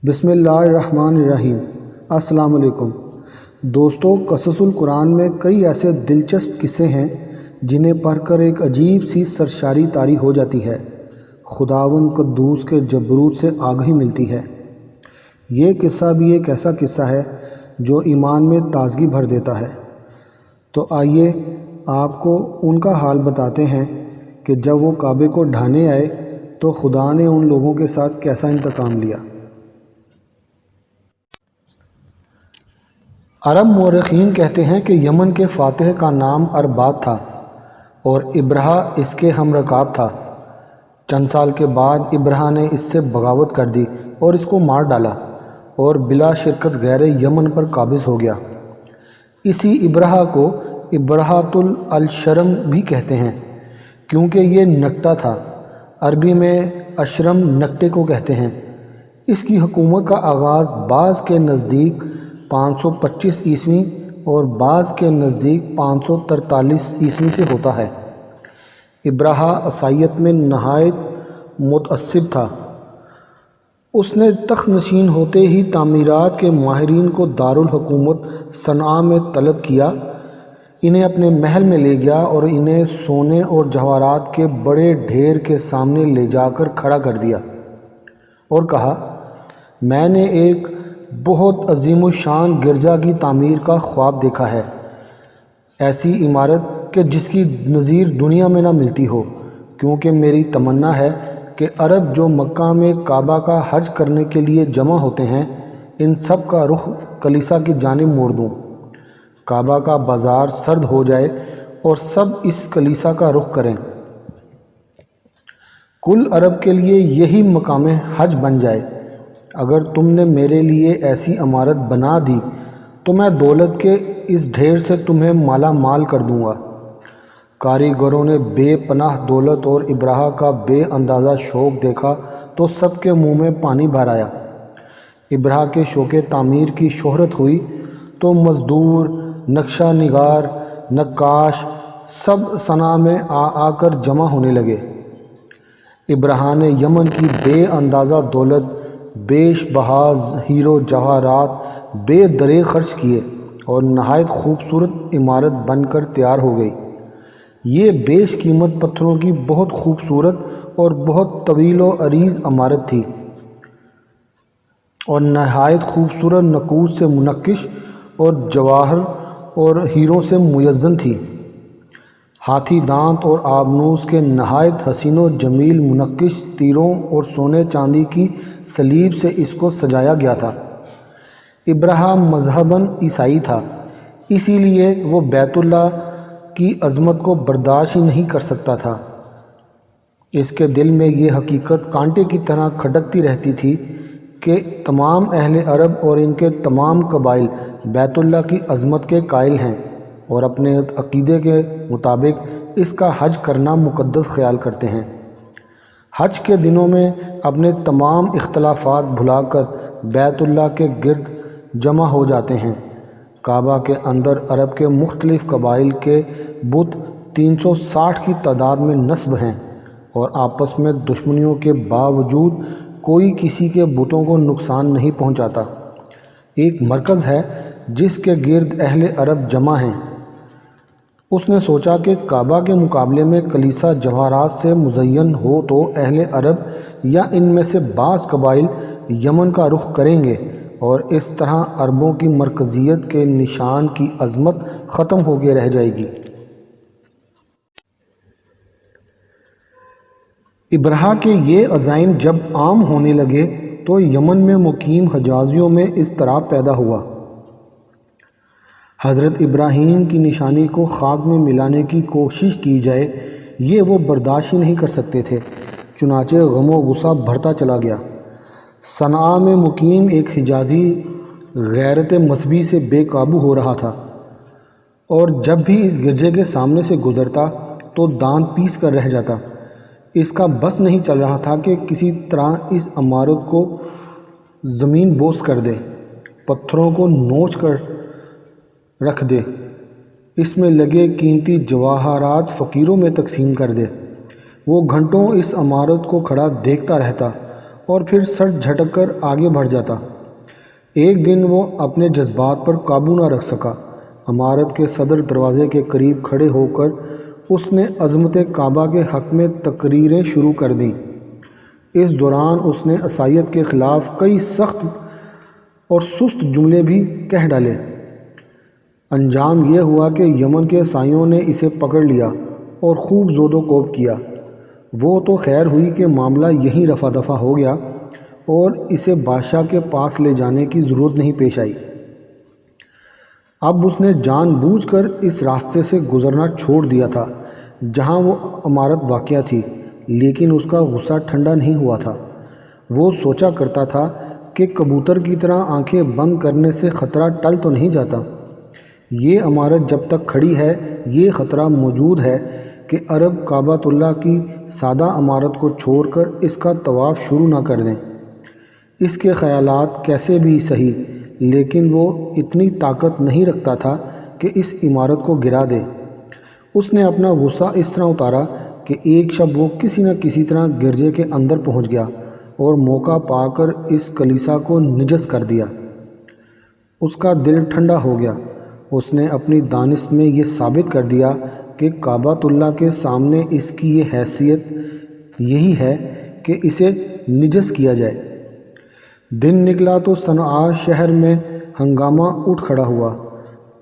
بسم اللہ الرحمن الرحیم۔ السلام علیکم دوستو، قصص القرآن میں کئی ایسے دلچسپ قصے ہیں جنہیں پڑھ کر ایک عجیب سی سرشاری طاری ہو جاتی ہے، خداوند قدوس کے جبروت سے آگاہی ملتی ہے۔ یہ قصہ بھی ایک ایسا قصہ ہے جو ایمان میں تازگی بھر دیتا ہے۔ تو آئیے آپ کو ان کا حال بتاتے ہیں کہ جب وہ کعبے کو ڈھانے آئے تو خدا نے ان لوگوں کے ساتھ کیسا انتقام لیا۔ عرب مورخین کہتے ہیں کہ یمن کے فاتح کا نام ارباد تھا اور ابرہہ اس کے ہم رکاب تھا۔ چند سال کے بعد ابرہہ نے اس سے بغاوت کر دی اور اس کو مار ڈالا اور بلا شرکت غیر یمن پر قابض ہو گیا۔ اسی ابرہہ کو ابرہۃ الشرم بھی کہتے ہیں کیونکہ یہ نکٹا تھا۔ عربی میں اشرم نکٹے کو کہتے ہیں۔ اس کی حکومت کا آغاز بعض کے نزدیک 525 عیسوی اور بعض کے نزدیک 543 عیسوی سے ہوتا ہے۔ ابرہہ عیسائیت میں نہایت متعصب تھا۔ اس نے تخت نشین ہوتے ہی تعمیرات کے ماہرین کو دارالحکومت صنعاء میں طلب کیا، انہیں اپنے محل میں لے گیا اور انہیں سونے اور جواہرات کے بڑے ڈھیر کے سامنے لے جا کر کھڑا کر دیا اور کہا، میں نے ایک بہت عظیم الشان گرجا کی تعمیر کا خواب دیکھا ہے، ایسی عمارت کہ جس کی نظیر دنیا میں نہ ملتی ہو، کیونکہ میری تمنا ہے کہ عرب جو مکہ میں کعبہ کا حج کرنے کے لیے جمع ہوتے ہیں، ان سب کا رخ کلیسا کی جانب موڑ دوں، کعبہ کا بازار سرد ہو جائے اور سب اس کلیسا کا رخ کریں، کل عرب کے لیے یہی مقام حج بن جائے۔ اگر تم نے میرے لیے ایسی عمارت بنا دی تو میں دولت کے اس ڈھیر سے تمہیں مالا مال کر دوں گا۔ کاریگروں نے بے پناہ دولت اور ابرہہ کا بے اندازہ شوق دیکھا تو سب کے منہ میں پانی بھر آیا۔ ابرہہ کے شوق تعمیر کی شہرت ہوئی تو مزدور، نقشہ نگار، نقاش سب صنعاء میں آ کر جمع ہونے لگے۔ ابرہہ نے یمن کی بے اندازہ دولت، بیش بہا ہیرو جواہرات بے دریغ خرچ کیے اور نہایت خوبصورت عمارت بن کر تیار ہو گئی۔ یہ بیش قیمت پتھروں کی بہت خوبصورت اور بہت طویل و عریض عمارت تھی اور نہایت خوبصورت نقوش سے منقش اور جواہر اور ہیروں سے مزین تھی۔ ہاتھی دانت اور آبنوس کے نہایت حسین و جمیل منقش تیروں اور سونے چاندی کی صلیب سے اس کو سجایا گیا تھا۔ ابرہہ مذہباً عیسائی تھا، اسی لیے وہ بیت اللہ کی عظمت کو برداشت ہی نہیں کر سکتا تھا۔ اس کے دل میں یہ حقیقت کانٹے کی طرح کھٹکتی رہتی تھی کہ تمام اہل عرب اور ان کے تمام قبائل بیت اللہ کی عظمت کے قائل ہیں اور اپنے عقیدے کے مطابق اس کا حج کرنا مقدس خیال کرتے ہیں۔ حج کے دنوں میں اپنے تمام اختلافات بھلا کر بیت اللہ کے گرد جمع ہو جاتے ہیں۔ کعبہ کے اندر عرب کے مختلف قبائل کے بت 360 کی تعداد میں نصب ہیں اور آپس میں دشمنیوں کے باوجود کوئی کسی کے بتوں کو نقصان نہیں پہنچاتا۔ ایک مرکز ہے جس کے گرد اہل عرب جمع ہیں۔ اس نے سوچا کہ کعبہ کے مقابلے میں کلیسا جواہرات سے مزین ہو تو اہل عرب یا ان میں سے بعض قبائل یمن کا رخ کریں گے اور اس طرح عربوں کی مرکزیت کے نشان کی عظمت ختم ہو کے رہ جائے گی۔ ابرہہ کے یہ عزائم جب عام ہونے لگے تو یمن میں مقیم حجازیوں میں اضطراب پیدا ہوا۔ حضرت ابراہیم کی نشانی کو خاک میں ملانے کی کوشش کی جائے، یہ وہ برداشت ہی نہیں کر سکتے تھے، چنانچہ غم و غصہ بڑھتا چلا گیا۔ صنعاء میں مقیم ایک حجازی غیرت مذہبی سے بے قابو ہو رہا تھا اور جب بھی اس گرجے کے سامنے سے گزرتا تو دانت پیس کر رہ جاتا۔ اس کا بس نہیں چل رہا تھا کہ کسی طرح اس عمارت کو زمین بوس کر دے، پتھروں کو نوچ کر رکھ دے، اس میں لگے قیمتی جواہرات فقیروں میں تقسیم کر دے۔ وہ گھنٹوں اس عمارت کو کھڑا دیکھتا رہتا اور پھر سر جھٹک کر آگے بڑھ جاتا۔ ایک دن وہ اپنے جذبات پر قابو نہ رکھ سکا۔ عمارت کے صدر دروازے کے قریب کھڑے ہو کر اس نے عظمت کعبہ کے حق میں تقریریں شروع کر دیں۔ اس دوران اس نے عیسائیت کے خلاف کئی سخت اور سست جملے بھی کہہ ڈالے۔ انجام یہ ہوا کہ یمن کے عیسائیوں نے اسے پکڑ لیا اور خوب زود و کوب کیا۔ وہ تو خیر ہوئی کہ معاملہ یہیں رفع دفع ہو گیا اور اسے بادشاہ کے پاس لے جانے کی ضرورت نہیں پیش آئی۔ اب اس نے جان بوجھ کر اس راستے سے گزرنا چھوڑ دیا تھا جہاں وہ عمارت واقع تھی، لیکن اس کا غصہ ٹھنڈا نہیں ہوا تھا۔ وہ سوچا کرتا تھا کہ کبوتر کی طرح آنکھیں بند کرنے سے خطرہ ٹل تو نہیں جاتا۔ یہ عمارت جب تک کھڑی ہے یہ خطرہ موجود ہے کہ عرب کعبۃ اللہ کی سادہ عمارت کو چھوڑ کر اس کا طواف شروع نہ کر دیں۔ اس کے خیالات کیسے بھی صحیح، لیکن وہ اتنی طاقت نہیں رکھتا تھا کہ اس عمارت کو گرا دے۔ اس نے اپنا غصہ اس طرح اتارا کہ ایک شب وہ کسی نہ کسی طرح گرجے کے اندر پہنچ گیا اور موقع پا کر اس کلیسا کو نجس کر دیا۔ اس کا دل ٹھنڈا ہو گیا۔ اس نے اپنی دانست میں یہ ثابت کر دیا کہ کعبۃ اللہ کے سامنے اس کی یہ حیثیت یہی ہے کہ اسے نجس کیا جائے۔ دن نکلا تو صنعاء شہر میں ہنگامہ اٹھ کھڑا ہوا۔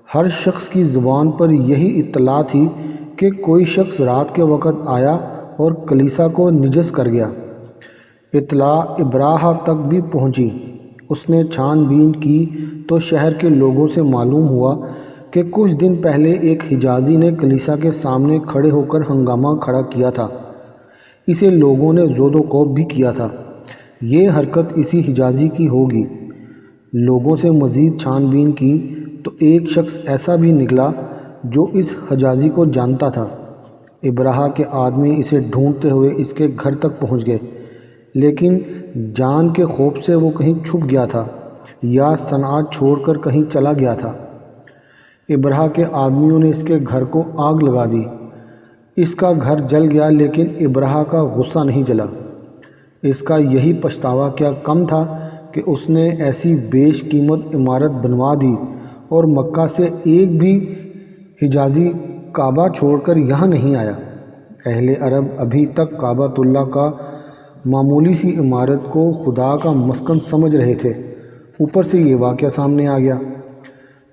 ہر شخص کی زبان پر یہی اطلاع تھی کہ کوئی شخص رات کے وقت آیا اور کلیسا کو نجس کر گیا۔ اطلاع ابراہہ تک بھی پہنچی۔ اس نے چھان بین کی تو شہر کے لوگوں سے معلوم ہوا کہ کچھ دن پہلے ایک حجازی نے کلیسا کے سامنے کھڑے ہو کر ہنگامہ کھڑا کیا تھا۔ اسے لوگوں نے زود و کوب بھی کیا تھا۔ یہ حرکت اسی حجازی کی ہوگی۔ لوگوں سے مزید چھان بین کی تو ایک شخص ایسا بھی نکلا جو اس حجازی کو جانتا تھا۔ ابراہہ کے آدمی اسے ڈھونڈتے ہوئے اس کے گھر تک پہنچ گئے، لیکن جان کے خوف سے وہ کہیں چھپ گیا تھا یا صنعاء چھوڑ کر کہیں چلا گیا تھا۔ ابراہہ کے آدمیوں نے اس کے گھر کو آگ لگا دی۔ اس کا گھر جل گیا، لیکن ابراہہ کا غصہ نہیں جلا۔ اس کا یہی پچھتاوا کیا کم تھا کہ اس نے ایسی بیش قیمت عمارت بنوا دی اور مکہ سے ایک بھی حجازی کعبہ چھوڑ کر یہاں نہیں آیا۔ اہل عرب ابھی تک کعبۃ اللہ کا معمولی سی عمارت کو خدا کا مسکن سمجھ رہے تھے، اوپر سے یہ واقعہ سامنے آ گیا۔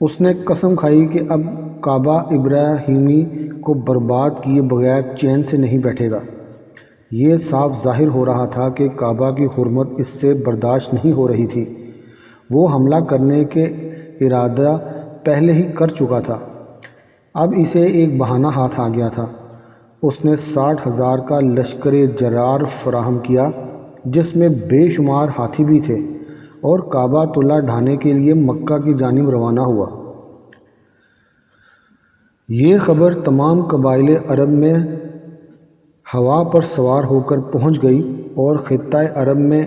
اس نے قسم کھائی کہ اب کعبہ ابراہیمی کو برباد کیے بغیر چین سے نہیں بیٹھے گا۔ یہ صاف ظاہر ہو رہا تھا کہ کعبہ کی حرمت اس سے برداشت نہیں ہو رہی تھی۔ وہ حملہ کرنے کے ارادہ پہلے ہی کر چکا تھا، اب اسے ایک بہانہ ہاتھ آ گیا تھا۔ اس نے 60,000 کا لشکر جرار فراہم کیا، جس میں بے شمار ہاتھی بھی تھے، اور کعبۃ اللہ ڈھانے کے لیے مکہ کی جانب روانہ ہوا۔ یہ خبر تمام قبائل عرب میں ہوا پر سوار ہو کر پہنچ گئی اور خطہ عرب میں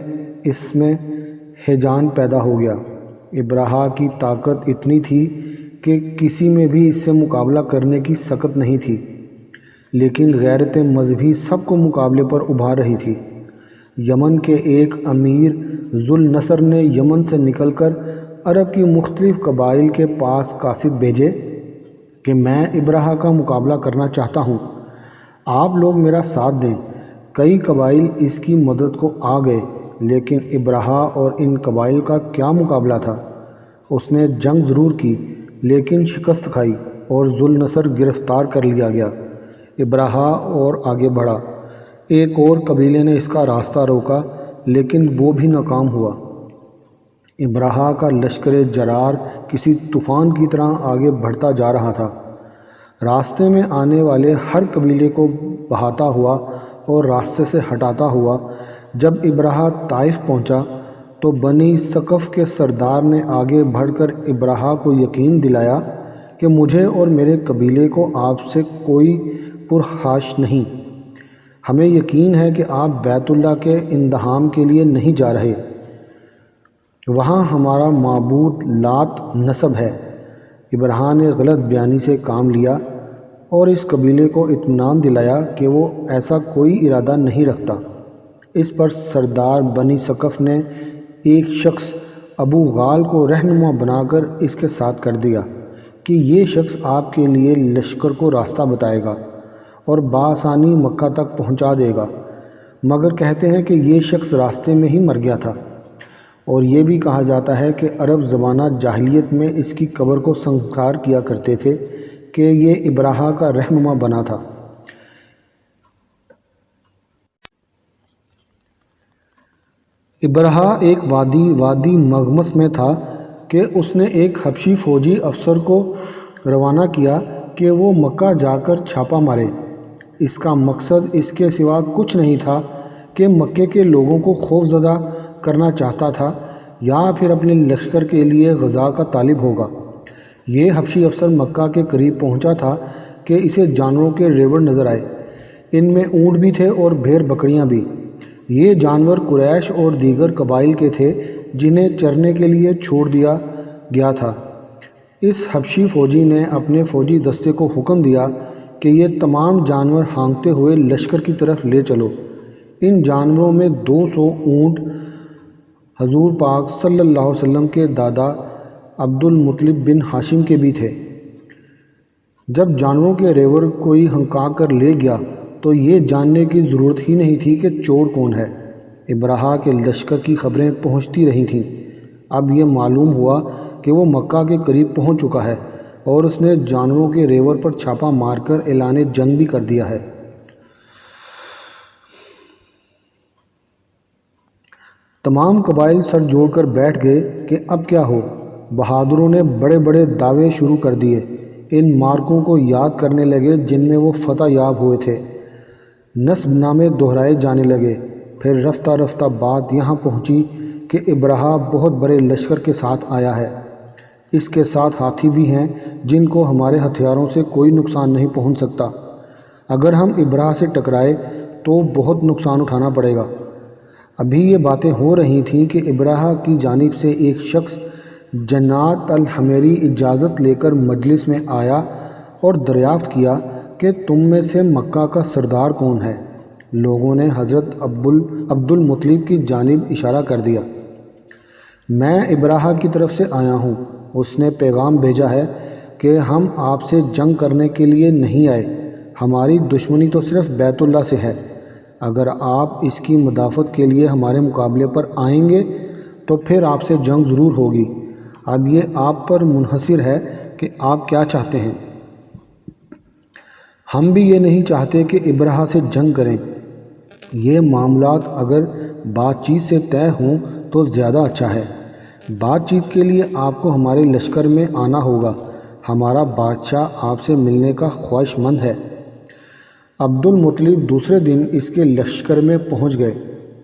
اس میں ہیجان پیدا ہو گیا۔ ابراہہ کی طاقت اتنی تھی کہ کسی میں بھی اس سے مقابلہ کرنے کی سکت نہیں تھی، لیکن غیرت مذہبی سب کو مقابلے پر ابھار رہی تھی۔ یمن کے ایک امیر ذو النصر نے یمن سے نکل کر عرب کی مختلف قبائل کے پاس قاصد بھیجے کہ میں ابراہہ کا مقابلہ کرنا چاہتا ہوں، آپ لوگ میرا ساتھ دیں۔ کئی قبائل اس کی مدد کو آ گئے، لیکن ابراہہ اور ان قبائل کا کیا مقابلہ تھا۔ اس نے جنگ ضرور کی، لیکن شکست کھائی اور ذو النصر گرفتار کر لیا گیا۔ ابراہہ اور آگے بڑھا۔ ایک اور قبیلے نے اس کا راستہ روکا، لیکن وہ بھی ناکام ہوا۔ ابراہہ کا لشکر جرار کسی طوفان کی طرح آگے بڑھتا جا رہا تھا، راستے میں آنے والے ہر قبیلے کو بہاتا ہوا اور راستے سے ہٹاتا ہوا۔ جب ابراہہ طائف پہنچا تو بنی ثقف کے سردار نے آگے بڑھ کر ابراہہ کو یقین دلایا کہ مجھے اور میرے قبیلے کو آپ سے کوئی پرخاش نہیں، ہمیں یقین ہے کہ آپ بیت اللہ کے اندہام کے لیے نہیں جا رہے، وہاں ہمارا معبود لات نصب ہے۔ ابراہہ نے غلط بیانی سے کام لیا اور اس قبیلے کو اطمینان دلایا کہ وہ ایسا کوئی ارادہ نہیں رکھتا۔ اس پر سردار بنی ثقف نے ایک شخص ابو غال کو رہنما بنا کر اس کے ساتھ کر دیا کہ یہ شخص آپ کے لیے لشکر کو راستہ بتائے گا اور بآسانی مکہ تک پہنچا دے گا، مگر کہتے ہیں کہ یہ شخص راستے میں ہی مر گیا تھا، اور یہ بھی کہا جاتا ہے کہ عرب زمانہ جاہلیت میں اس کی قبر کو سنسار کیا کرتے تھے کہ یہ ابراہہ کا رہنما بنا تھا۔ ابراہہ ایک وادی مغمس میں تھا کہ اس نے ایک حبشی فوجی افسر کو روانہ کیا کہ وہ مکہ جا کر چھاپا مارے۔ اس کا مقصد اس کے سوا کچھ نہیں تھا کہ مکے کے لوگوں کو خوف زدہ کرنا چاہتا تھا یا پھر اپنے لشکر کے لیے غزا کا طالب ہوگا۔ یہ حبشی افسر مکہ کے قریب پہنچا تھا کہ اسے جانوروں کے ریوڑ نظر آئے۔ ان میں اونٹ بھی تھے اور بھیڑ بکریاں بھی۔ یہ جانور قریش اور دیگر قبائل کے تھے جنہیں چرنے کے لیے چھوڑ دیا گیا تھا۔ اس حبشی فوجی نے اپنے فوجی دستے کو حکم دیا کہ یہ تمام جانور ہانکتے ہوئے لشکر کی طرف لے چلو۔ ان جانوروں میں 200 اونٹ حضور پاک صلی اللہ علیہ وسلم کے دادا عبد المطلب بن ہاشم کے بھی تھے۔ جب جانوروں کے ریوڑ کوئی ہنکا کر لے گیا تو یہ جاننے کی ضرورت ہی نہیں تھی کہ چور کون ہے۔ ابراہہ کے لشکر کی خبریں پہنچتی رہی تھیں۔ اب یہ معلوم ہوا کہ وہ مکہ کے قریب پہنچ چکا ہے اور اس نے جانوروں کے ریوڑ پر چھاپا مار کر اعلان جنگ بھی کر دیا ہے۔ تمام قبائل سر جوڑ کر بیٹھ گئے کہ اب کیا ہو۔ بہادروں نے بڑے بڑے دعوے شروع کر دیے، ان مارکوں کو یاد کرنے لگے جن میں وہ فتح یاب ہوئے تھے، نسب نامے دہرائے جانے لگے۔ پھر رفتہ رفتہ بات یہاں پہنچی کہ ابراہہ بہت بڑے لشکر کے ساتھ آیا ہے۔ اس کے ساتھ ہاتھی بھی ہیں جن کو ہمارے ہتھیاروں سے کوئی نقصان نہیں پہنچ سکتا۔ اگر ہم ابراہہ سے ٹکرائے تو بہت نقصان اٹھانا پڑے گا۔ ابھی یہ باتیں ہو رہی تھیں کہ ابراہہ کی جانب سے ایک شخص جنات الحمیری اجازت لے کر مجلس میں آیا اور دریافت کیا کہ تم میں سے مکہ کا سردار کون ہے؟ لوگوں نے حضرت عبد المطلب کی جانب اشارہ کر دیا۔ میں ابراہہ کی طرف سے آیا ہوں، اس نے پیغام بھیجا ہے کہ ہم آپ سے جنگ کرنے کے لیے نہیں آئے، ہماری دشمنی تو صرف بیت اللہ سے ہے۔ اگر آپ اس کی مدافعت کے لیے ہمارے مقابلے پر آئیں گے تو پھر آپ سے جنگ ضرور ہوگی۔ اب یہ آپ پر منحصر ہے کہ آپ کیا چاہتے ہیں۔ ہم بھی یہ نہیں چاہتے کہ ابراہہ سے جنگ کریں۔ یہ معاملات اگر بات چیت سے طے ہوں تو زیادہ اچھا ہے۔ بات چیت کے لیے آپ کو ہمارے لشکر میں آنا ہوگا، ہمارا بادشاہ آپ سے ملنے کا خواہش مند ہے۔ عبد المطلب دوسرے دن اس کے لشکر میں پہنچ گئے۔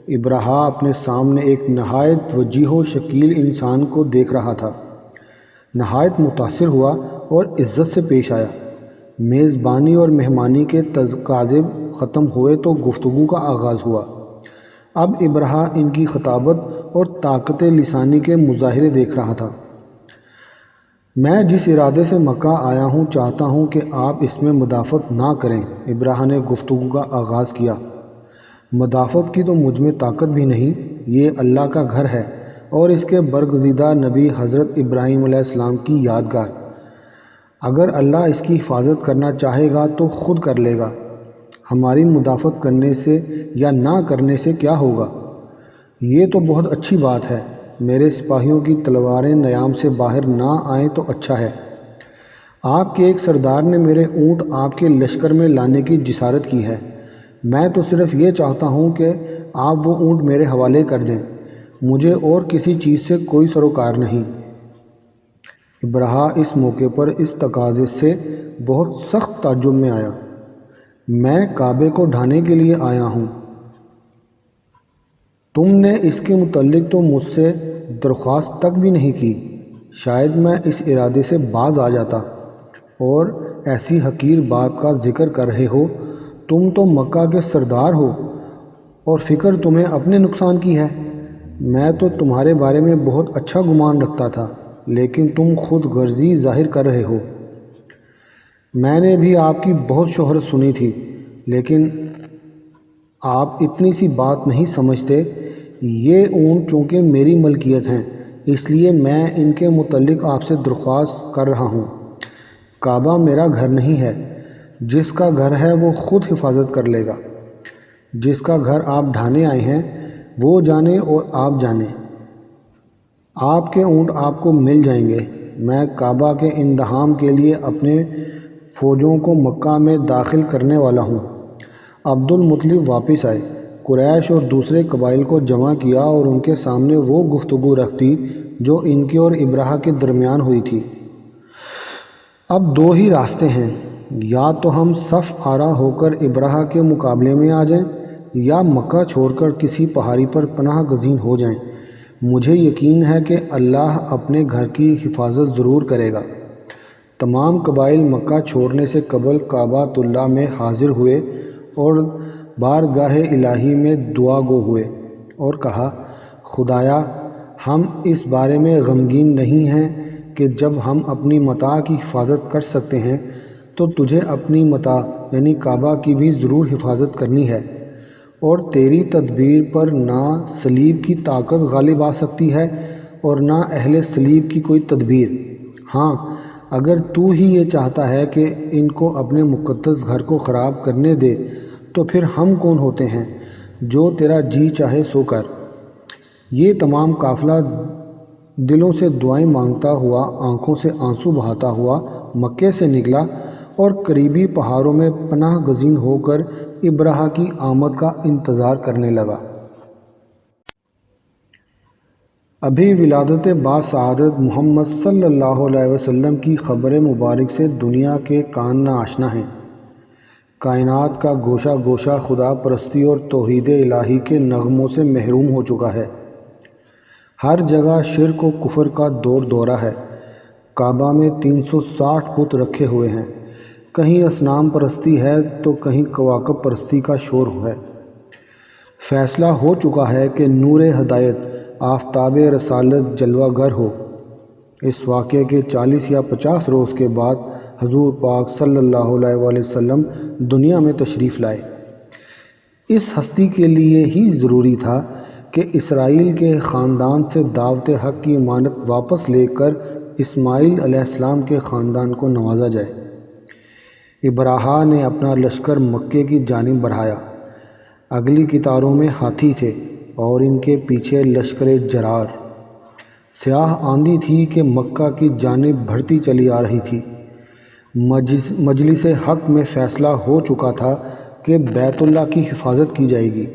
ابراہہ اپنے سامنے ایک نہایت وجیح و شکیل انسان کو دیکھ رہا تھا، نہایت متاثر ہوا اور عزت سے پیش آیا۔ میزبانی اور مہمانی کے تقاضے ختم ہوئے تو گفتگو کا آغاز ہوا۔ اب ابراہہ ان کی خطابت اور طاقت لسانی کے مظاہرے دیکھ رہا تھا۔ میں جس ارادے سے مکہ آیا ہوں چاہتا ہوں کہ آپ اس میں مدافعت نہ کریں۔ ابراہہ نے گفتگو کا آغاز کیا۔ مدافعت کی تو مجھ میں طاقت بھی نہیں، یہ اللہ کا گھر ہے اور اس کے برگزیدہ نبی حضرت ابراہیم علیہ السلام کی یادگار۔ اگر اللہ اس کی حفاظت کرنا چاہے گا تو خود کر لے گا۔ ہماری مدافعت کرنے سے یا نہ کرنے سے کیا ہوگا؟ یہ تو بہت اچھی بات ہے، میرے سپاہیوں کی تلواریں نیام سے باہر نہ آئیں تو اچھا ہے۔ آپ کے ایک سردار نے میرے اونٹ آپ کے لشکر میں لانے کی جسارت کی ہے، میں تو صرف یہ چاہتا ہوں کہ آپ وہ اونٹ میرے حوالے کر دیں، مجھے اور کسی چیز سے کوئی سروکار نہیں۔ ابراہہ اس موقع پر اس تقاضے سے بہت سخت تعجب میں آیا۔ میں کعبے کو ڈھانے کے لیے آیا ہوں، تم نے اس کے متعلق تو مجھ سے درخواست تک بھی نہیں کی۔ شاید میں اس ارادے سے باز آ جاتا، اور ایسی حقیر بات کا ذکر کر رہے ہو، تم تو مکہ کے سردار ہو اور فکر تمہیں اپنے نقصان کی ہے۔ میں تو تمہارے بارے میں بہت اچھا گمان رکھتا تھا، لیکن تم خود غرضی ظاہر کر رہے ہو۔ میں نے بھی آپ کی بہت شہرت سنی تھی، لیکن آپ اتنی سی بات نہیں سمجھتے، یہ اونٹ چونکہ میری ملکیت ہیں اس لیے میں ان کے متعلق آپ سے درخواست کر رہا ہوں۔ کعبہ میرا گھر نہیں ہے، جس کا گھر ہے وہ خود حفاظت کر لے گا۔ جس کا گھر آپ ڈھانے آئے ہیں وہ جانے اور آپ جانیں۔ آپ کے اونٹ آپ کو مل جائیں گے۔ میں کعبہ کے انضمام کے لیے اپنے فوجوں کو مکہ میں داخل کرنے والا ہوں۔ عبد المطلب واپس آئے، قریش اور دوسرے قبائل کو جمع کیا اور ان کے سامنے وہ گفتگو رکھ دی جو ان کے اور ابرہہ کے درمیان ہوئی تھی۔ اب دو ہی راستے ہیں، یا تو ہم صف آرا ہو کر ابرہہ کے مقابلے میں آ جائیں یا مکہ چھوڑ کر کسی پہاڑی پر پناہ گزین ہو جائیں۔ مجھے یقین ہے کہ اللہ اپنے گھر کی حفاظت ضرور کرے گا۔ تمام قبائل مکہ چھوڑنے سے قبل کعبۃ اللہ میں حاضر ہوئے اور بارگاہ الہی میں دعا گو ہوئے اور کہا، خدایا ہم اس بارے میں غمگین نہیں ہیں کہ جب ہم اپنی متاع کی حفاظت کر سکتے ہیں تو تجھے اپنی متاع یعنی کعبہ کی بھی ضرور حفاظت کرنی ہے، اور تیری تدبیر پر نہ صلیب کی طاقت غالب آ سکتی ہے اور نہ اہل صلیب کی کوئی تدبیر۔ ہاں اگر تو ہی یہ چاہتا ہے کہ ان کو اپنے مقدس گھر کو خراب کرنے دے تو پھر ہم کون ہوتے ہیں؟ جو تیرا جی چاہے سو کر۔ یہ تمام قافلہ دلوں سے دعائیں مانگتا ہوا، آنکھوں سے آنسو بہاتا ہوا مکے سے نکلا اور قریبی پہاڑوں میں پناہ گزین ہو کر ابرہہ کی آمد کا انتظار کرنے لگا۔ ابھی ولادت باسعادت محمد صلی اللہ علیہ وسلم کی خبر مبارک سے دنیا کے کان ناآشنا ہیں۔ کائنات کا گوشہ گوشہ خدا پرستی اور توحید الہی کے نغموں سے محروم ہو چکا ہے۔ ہر جگہ شرک و کفر کا دور دورہ ہے۔ کعبہ میں 360 بت رکھے ہوئے ہیں، کہیں اصنام پرستی ہے تو کہیں کواکب پرستی کا شور ہے۔ فیصلہ ہو چکا ہے کہ نور ہدایت آفتاب رسالت جلوہ گر ہو۔ اس واقعے کے 40 یا 50 روز کے بعد حضور پاک صلی اللہ علیہ وآلہ وسلم دنیا میں تشریف لائے۔ اس ہستی کے لیے ہی ضروری تھا کہ اسرائیل کے خاندان سے دعوت حق کی امانت واپس لے کر اسماعیل علیہ السلام کے خاندان کو نوازا جائے۔ ابرہہ نے اپنا لشکر مکے کی جانب بڑھایا۔ اگلی قطاروں میں ہاتھی تھے اور ان کے پیچھے لشکر جرار۔ سیاہ آندھی تھی کہ مکہ کی جانب بڑھتی چلی آ رہی تھی۔ مجلس حق میں فیصلہ ہو چکا تھا کہ بیت اللہ کی حفاظت کی جائے گی۔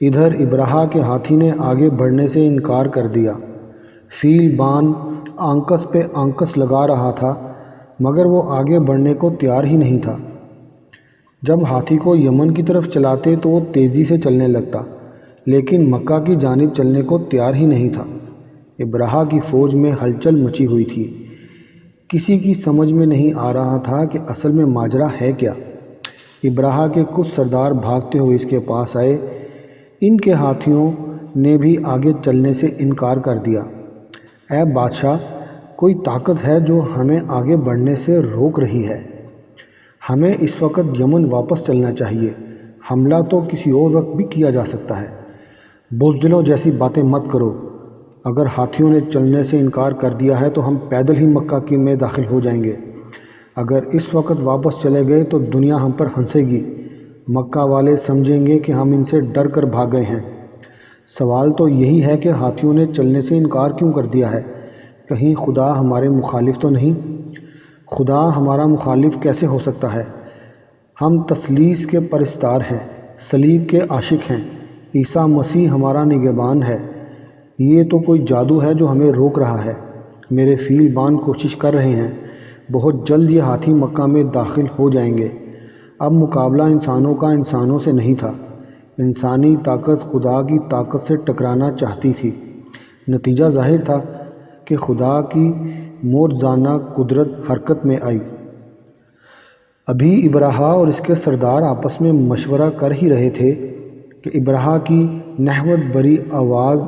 ادھر ابرہہ کے ہاتھی نے آگے بڑھنے سے انکار کر دیا۔ فیل بان آنکس پہ آنکس لگا رہا تھا مگر وہ آگے بڑھنے کو تیار ہی نہیں تھا۔ جب ہاتھی کو یمن کی طرف چلاتے تو وہ تیزی سے چلنے لگتا، لیکن مکہ کی جانب چلنے کو تیار ہی نہیں تھا۔ ابرہہ کی فوج میں ہلچل مچی ہوئی تھی۔ کسی کی سمجھ میں نہیں آ رہا تھا کہ اصل میں ماجرا ہے کیا۔ ابرہہ کے کچھ سردار بھاگتے ہوئے اس کے پاس آئے۔ ان کے ہاتھیوں نے بھی آگے چلنے سے انکار کر دیا۔ اے بادشاہ، کوئی طاقت ہے جو ہمیں آگے بڑھنے سے روک رہی ہے۔ ہمیں اس وقت یمن واپس چلنا چاہیے۔ حملہ تو کسی اور وقت بھی کیا جا سکتا ہے۔ بزدلوں جیسی باتیں مت کرو۔ اگر ہاتھیوں نے چلنے سے انکار کر دیا ہے تو ہم پیدل ہی مکہ کی میں داخل ہو جائیں گے۔ اگر اس وقت واپس چلے گئے تو دنیا ہم پر ہنسے گی۔ مکہ والے سمجھیں گے کہ ہم ان سے ڈر کر بھاگ گئے ہیں۔ سوال تو یہی ہے کہ ہاتھیوں نے چلنے سے انکار کیوں کر دیا ہے؟ کہیں خدا ہمارے مخالف تو نہیں؟ خدا ہمارا مخالف کیسے ہو سکتا ہے؟ ہم تثلیث کے پرستار ہیں، صلیب کے عاشق ہیں، عیسیٰ مسیح ہمارا نگہبان ہے۔ یہ تو کوئی جادو ہے جو ہمیں روک رہا ہے۔ میرے فیل بان کوشش کر رہے ہیں۔ بہت جلد یہ ہاتھی مکہ میں داخل ہو جائیں گے۔ اب مقابلہ انسانوں کا انسانوں سے نہیں تھا۔ انسانی طاقت خدا کی طاقت سے ٹکرانا چاہتی تھی۔ نتیجہ ظاہر تھا کہ خدا کی معجزانہ قدرت حرکت میں آئی۔ ابھی ابرہہ اور اس کے سردار آپس میں مشورہ کر ہی رہے تھے کہ ابرہہ کی نہوت بھری آواز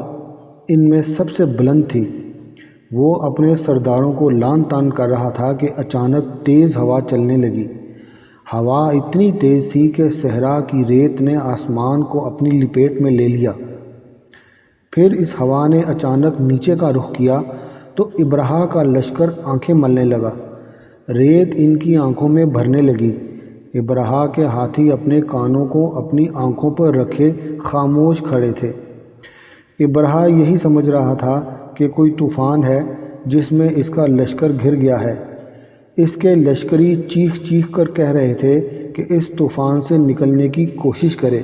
ان میں سب سے بلند تھی۔ وہ اپنے سرداروں کو لعن طعن کر رہا تھا کہ اچانک تیز ہوا چلنے لگی۔ ہوا اتنی تیز تھی کہ صحرا کی ریت نے آسمان کو اپنی لپیٹ میں لے لیا۔ پھر اس ہوا نے اچانک نیچے کا رخ کیا تو ابرہہ کا لشکر آنکھیں ملنے لگا۔ ریت ان کی آنکھوں میں بھرنے لگی۔ ابرہہ کے ہاتھی اپنے کانوں کو اپنی آنکھوں پر رکھے خاموش کھڑے تھے۔ ابرہہ یہی سمجھ رہا تھا کہ کوئی طوفان ہے جس میں اس کا لشکر گھر گیا ہے۔ اس کے لشکری چیخ چیخ کر کہہ رہے تھے کہ اس طوفان سے نکلنے کی کوشش کرے۔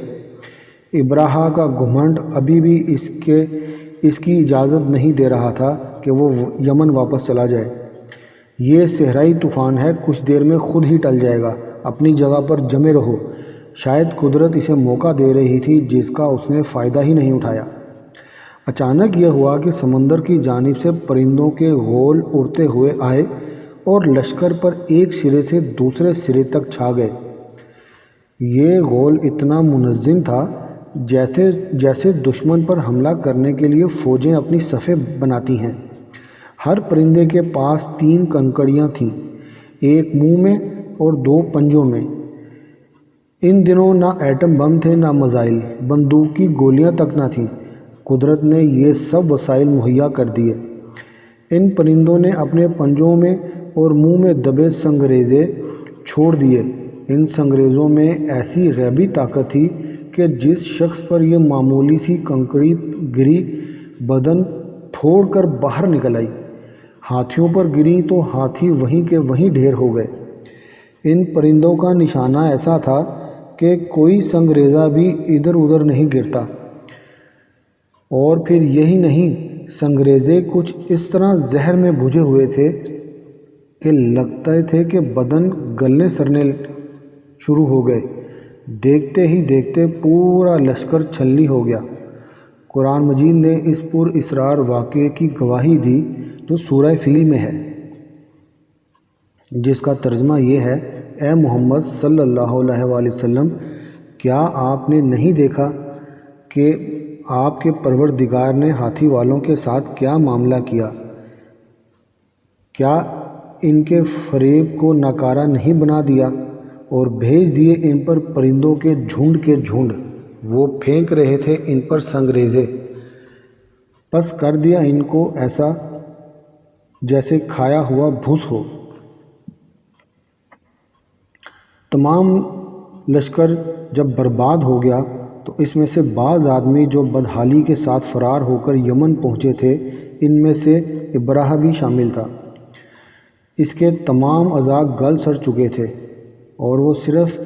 ابرہہ کا گھمنڈ ابھی بھی اس کی اجازت نہیں دے رہا تھا کہ وہ یمن واپس چلا جائے۔ یہ صحرائی طوفان ہے، کچھ دیر میں خود ہی ٹل جائے گا، اپنی جگہ پر جمے رہو۔ شاید قدرت اسے موقع دے رہی تھی جس کا اس نے فائدہ ہی نہیں اٹھایا۔ اچانک یہ ہوا کہ سمندر کی جانب سے پرندوں کے غول اڑتے ہوئے آئے اور لشکر پر ایک سرے سے دوسرے سرے تک چھا گئے۔ یہ غول اتنا منظم تھا جیسے دشمن پر حملہ کرنے کے لیے فوجیں اپنی صفیں بناتی ہیں۔ ہر پرندے کے پاس 3 کنکڑیاں تھیں، ایک منہ میں اور 2 پنجوں میں۔ ان دنوں نہ ایٹم بم تھے، نہ میزائل، بندوق کی گولیاں تک نہ تھیں۔ قدرت نے یہ سب وسائل مہیا کر دیے۔ ان پرندوں نے اپنے پنجوں میں اور منہ میں دبے سنگریزے چھوڑ دیے۔ ان سنگریزوں میں ایسی غیبی طاقت تھی کہ جس شخص پر یہ معمولی سی کنکڑی گری بدن پھوڑ کر باہر نکل آئی۔ ہاتھیوں پر گری تو ہاتھی وہیں کے وہیں ڈھیر ہو گئے۔ ان پرندوں کا نشانہ ایسا تھا کہ کوئی سنگریزہ بھی ادھر ادھر نہیں گرتا۔ اور پھر یہی نہیں، سنگریزے کچھ اس طرح زہر میں بھجے ہوئے تھے کہ لگتے تھے کہ بدن گلنے سڑنے شروع ہو گئے۔ دیکھتے ہی دیکھتے پورا لشکر چھلنی ہو گیا۔ قرآن مجید نے اس پر اسرار واقعے کی گواہی دی جو سورہ فیل میں ہے، جس کا ترجمہ یہ ہے: اے محمد صلی اللہ علیہ وآلہ وسلم، کیا آپ نے نہیں دیکھا کہ آپ کے پروردگار نے ہاتھی والوں کے ساتھ کیا معاملہ کیا؟ کیا ان کے فریب کو ناکارہ نہیں بنا دیا اور بھیج دیے ان پر پرندوں کے جھنڈ۔ وہ پھینک رہے تھے ان پر سنگریزے، پس کر دیا ان کو ایسا جیسے کھایا ہوا بھوس ہو۔ تمام لشکر جب برباد ہو گیا تو اس میں سے بعض آدمی جو بدحالی کے ساتھ فرار ہو کر یمن پہنچے تھے، ان میں سے ابرہہ بھی شامل تھا۔ اس کے تمام اعضاء گل سڑ چکے تھے اور وہ صرف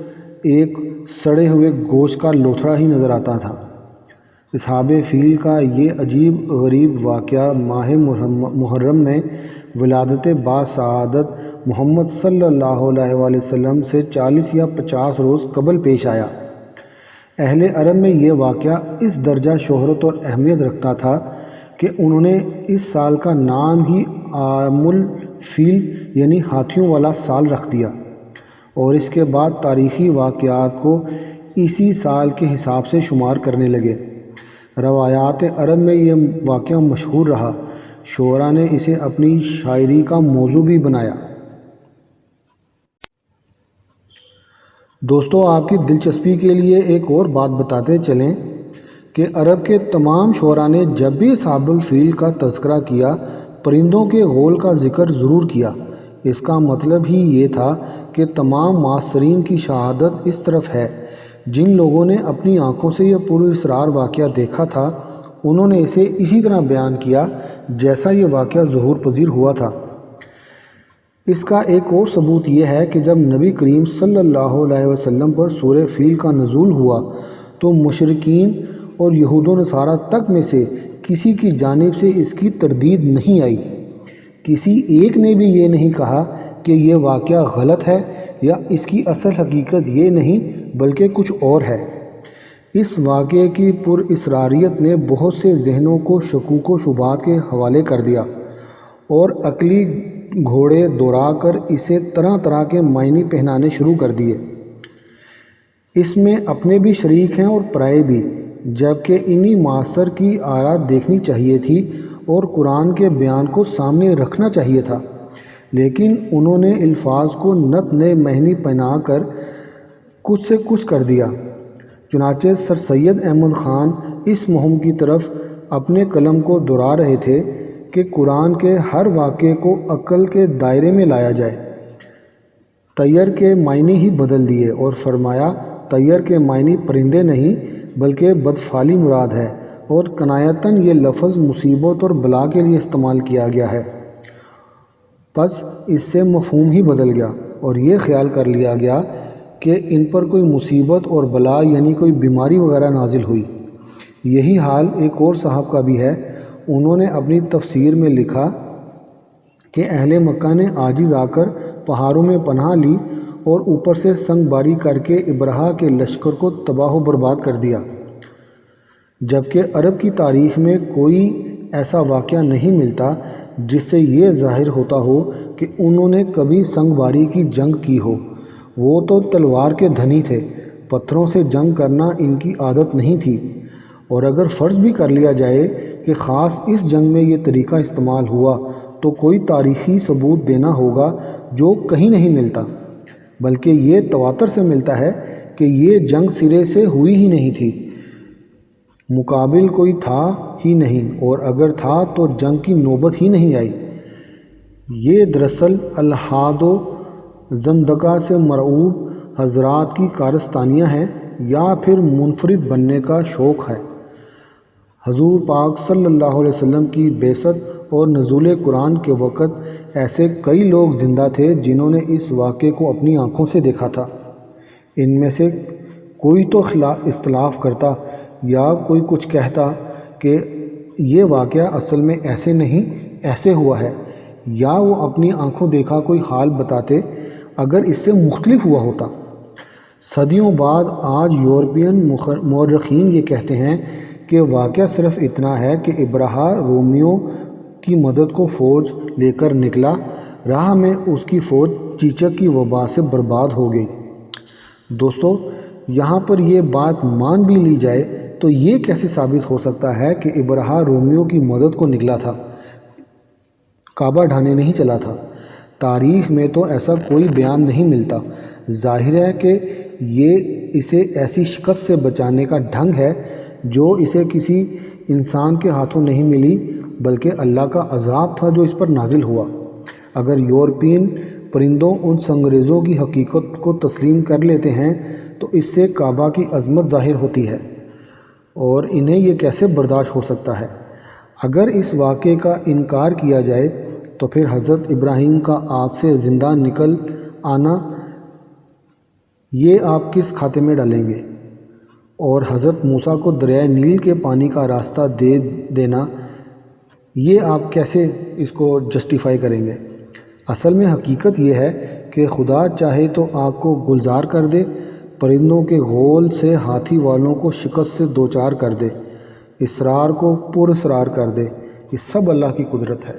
ایک سڑے ہوئے گوشت کا لوتھڑا ہی نظر آتا تھا۔ اصحاب فیل کا یہ عجیب غریب واقعہ ماہ محرم میں ولادت باسعادت محمد صلی اللہ علیہ وآلہ وسلم سے 40 یا 50 روز قبل پیش آیا۔ اہل عرب میں یہ واقعہ اس درجہ شہرت اور اہمیت رکھتا تھا کہ انہوں نے اس سال کا نام ہی عام الفیل یعنی ہاتھیوں والا سال رکھ دیا، اور اس کے بعد تاریخی واقعات کو اسی سال کے حساب سے شمار کرنے لگے۔ روایات عرب میں یہ واقعہ مشہور رہا، شعراء نے اسے اپنی شاعری کا موضوع بھی بنایا۔ دوستو، آپ کی دلچسپی کے لیے ایک اور بات بتاتے چلیں کہ عرب کے تمام شعراء نے جب بھی اصحاب الفیل کا تذکرہ کیا، پرندوں کے غول کا ذکر ضرور کیا۔ اس کا مطلب ہی یہ تھا کہ تمام معاصرین کی شہادت اس طرف ہے۔ جن لوگوں نے اپنی آنکھوں سے یہ پراسرار واقعہ دیکھا تھا، انہوں نے اسے اسی طرح بیان کیا جیسا یہ واقعہ ظہور پذیر ہوا تھا۔ اس کا ایک اور ثبوت یہ ہے کہ جب نبی کریم صلی اللہ علیہ وسلم پر سورہ فیل کا نزول ہوا تو مشرکین اور یہود و نصارہ تک میں سے کسی کی جانب سے اس کی تردید نہیں آئی۔ کسی ایک نے بھی یہ نہیں کہا کہ یہ واقعہ غلط ہے یا اس کی اصل حقیقت یہ نہیں بلکہ کچھ اور ہے۔ اس واقعے کی پراسراریت نے بہت سے ذہنوں کو شکوک و شبہات کے حوالے کر دیا اور عقلی گھوڑے دوڑا کر اسے طرح طرح کے معنی پہنانے شروع کر دیے۔ اس میں اپنے بھی شریک ہیں اور پرائے بھی، جبکہ انہی معاصر کی آراء دیکھنی چاہیے تھی اور قرآن کے بیان کو سامنے رکھنا چاہیے تھا۔ لیکن انہوں نے الفاظ کو نت نئے معنی پہنا کر کچھ سے کچھ کر دیا۔ چنانچہ سر سید احمد خان اس مہم کی طرف اپنے قلم کو دوڑا رہے تھے کہ قرآن کے ہر واقعے کو عقل کے دائرے میں لایا جائے۔ طیر کے معنی ہی بدل دیے اور فرمایا طیر کے معنی پرندے نہیں بلکہ بدفعلی مراد ہے، اور کنایتاً یہ لفظ مصیبت اور بلا کے لیے استعمال کیا گیا ہے۔ پس اس سے مفہوم ہی بدل گیا اور یہ خیال کر لیا گیا کہ ان پر کوئی مصیبت اور بلا یعنی کوئی بیماری وغیرہ نازل ہوئی۔ یہی حال ایک اور صاحب کا بھی ہے۔ انہوں نے اپنی تفسیر میں لکھا کہ اہل مکہ نے عاجز آ کر پہاڑوں میں پناہ لی اور اوپر سے سنگ باری کر کے ابرہہ کے لشکر کو تباہ و برباد کر دیا، جبکہ عرب کی تاریخ میں کوئی ایسا واقعہ نہیں ملتا جس سے یہ ظاہر ہوتا ہو کہ انہوں نے کبھی سنگ باری کی جنگ کی ہو۔ وہ تو تلوار کے دھنی تھے، پتھروں سے جنگ کرنا ان کی عادت نہیں تھی، اور اگر فرض بھی کر لیا جائے کہ خاص اس جنگ میں یہ طریقہ استعمال ہوا تو کوئی تاریخی ثبوت دینا ہوگا جو کہیں نہیں ملتا، بلکہ یہ تواتر سے ملتا ہے کہ یہ جنگ سرے سے ہوئی ہی نہیں تھی، مقابل کوئی تھا ہی نہیں، اور اگر تھا تو جنگ کی نوبت ہی نہیں آئی۔ یہ دراصل الحاد و زندقہ سے مرعوب حضرات کی کارستانیاں ہیں یا پھر منفرد بننے کا شوق ہے۔ حضور پاک صلی اللہ علیہ وسلم کی بعثت اور نزول قرآن کے وقت ایسے کئی لوگ زندہ تھے جنہوں نے اس واقعے کو اپنی آنکھوں سے دیکھا تھا۔ ان میں سے کوئی تو اختلاف کرتا یا کوئی کچھ کہتا کہ یہ واقعہ اصل میں ایسے نہیں ایسے ہوا ہے، یا وہ اپنی آنکھوں دیکھا کوئی حال بتاتے اگر اس سے مختلف ہوا ہوتا۔ صدیوں بعد آج یورپین مورخین یہ کہتے ہیں کہ واقعہ صرف اتنا ہے کہ ابرہہ رومیوں کی مدد کو فوج لے کر نکلا، راہ میں اس کی فوج چیچک کی وبا سے برباد ہو گئی۔ دوستو، یہاں پر یہ بات مان بھی لی جائے تو یہ کیسے ثابت ہو سکتا ہے کہ ابرہہ رومیوں کی مدد کو نکلا تھا، کعبہ ڈھانے نہیں چلا تھا؟ تاریخ میں تو ایسا کوئی بیان نہیں ملتا۔ ظاہر ہے کہ یہ اسے ایسی شکست سے بچانے کا ڈھنگ ہے جو اسے کسی انسان کے ہاتھوں نہیں ملی، بلکہ اللہ کا عذاب تھا جو اس پر نازل ہوا۔ اگر یورپین پرندوں ان سنگریزوں کی حقیقت کو تسلیم کر لیتے ہیں تو اس سے کعبہ کی عظمت ظاہر ہوتی ہے، اور انہیں یہ کیسے برداشت ہو سکتا ہے؟ اگر اس واقعے کا انکار کیا جائے تو پھر حضرت ابراہیم کا آگ سے زندہ نکل آنا یہ آپ کس کھاتے میں ڈالیں گے؟ اور حضرت موسیٰ کو دریائے نیل کے پانی کا راستہ دے دینا یہ آپ کیسے اس کو جسٹیفائی کریں گے؟ اصل میں حقیقت یہ ہے کہ خدا چاہے تو آپ کو گلزار کر دے، پرندوں کے غول سے ہاتھی والوں کو شکست سے دوچار کر دے، اسرار کو پر اسرار کر دے۔ یہ سب اللہ کی قدرت ہے۔